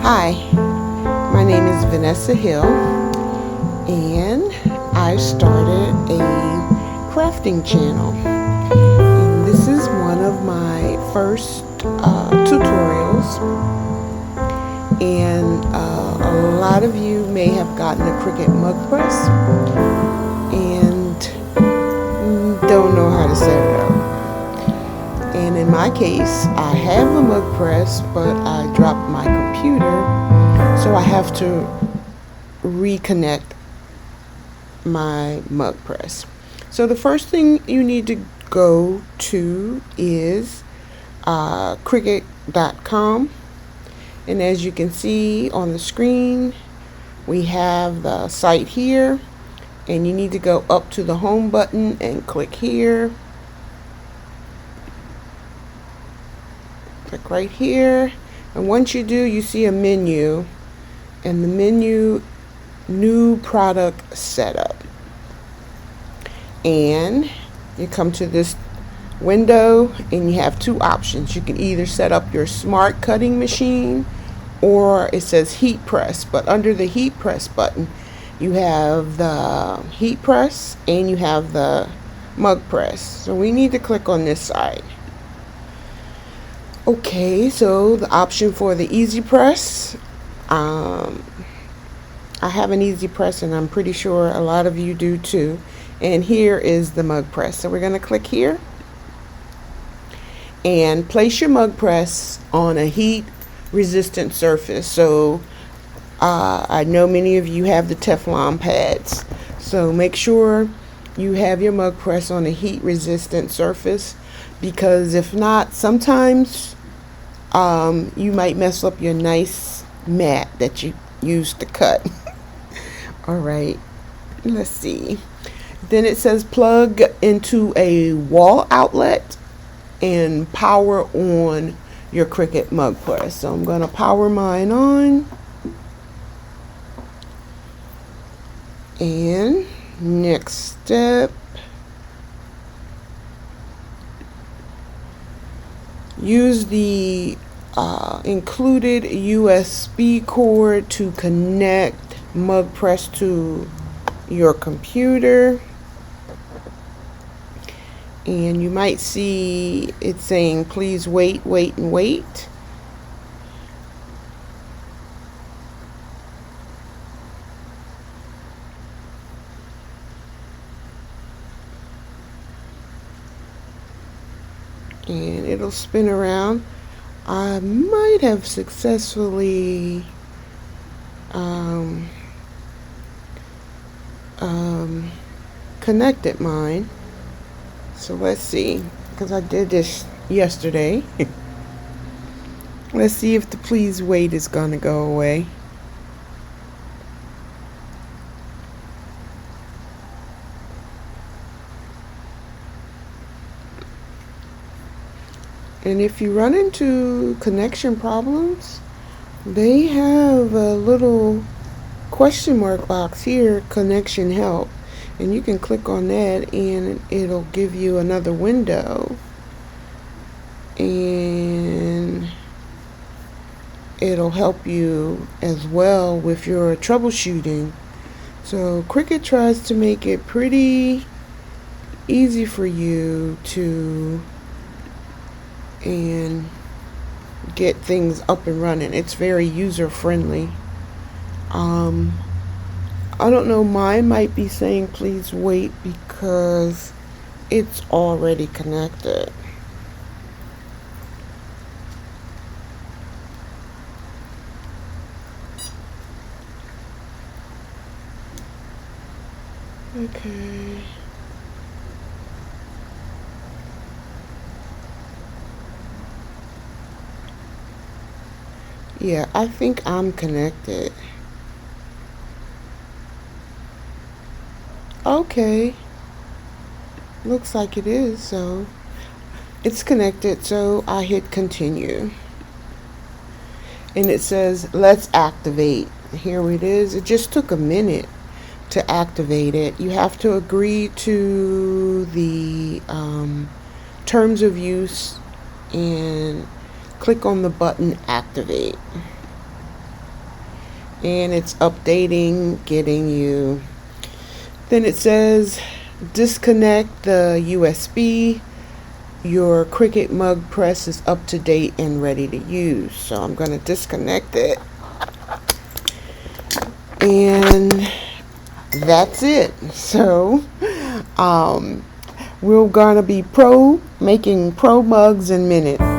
Hi, my name is Vanessa Hill, and I started a crafting channel. And this is one of my first tutorials, and a lot of you may have gotten a Cricut Mug Press and don't know how to set it up. And in my case, I have a mug press, but I dropped my computer, so I have to reconnect my mug press. So the first thing you need to go to is CriCutcom, and as you can see on the screen, we have the site here, and you need to go up to the home button and click here. Click right here, and once you do, you see a menu, and the menu, new product setup, and you come to this window and you have two options. You can either set up your smart cutting machine, or it says heat press, but under the heat press button you have the heat press and you have the mug press. So we need to click on this side. Okay, so the option for the easy press, I have an easy press, and I'm pretty sure a lot of you do too. And here is the mug press. So we're going to click here and place your mug press on a heat resistant surface. So I know many of you have the Teflon pads, so make sure you have your mug press on a heat resistant surface, because if not, sometimes you might mess up your nice mat that you use to cut. All right, let's see. Then it says plug into a wall outlet and power on your Cricut mug press. So I'm going to power mine on. And next step, use the included USB cord to connect mug press to your computer. And you might see it saying please wait, wait, and wait. And it'll spin around. I might have successfully connected mine. So let's see, because I did this yesterday. Let's see if the please wait is gonna go away. And if you run into connection problems, they have a little question mark box here, connection help. And you can click on that and it'll give you another window. And it'll help you as well with your troubleshooting. So Cricut tries to make it pretty easy for you to and get things up and running. It's very user friendly. I don't know, mine might be saying please wait because it's already connected. Okay. Yeah, I think I'm connected. Okay. Looks like it is, so it's connected, so I hit continue. And it says let's activate. Here it is. It just took a minute to activate it. You have to agree to the terms of use and click on the button activate. and it's updating, getting you. Then it says disconnect the USB. Your Cricut Mug Press is up to date and ready to use. So I'm going to disconnect it. And that's it. So we're going to be making pro mugs in minutes.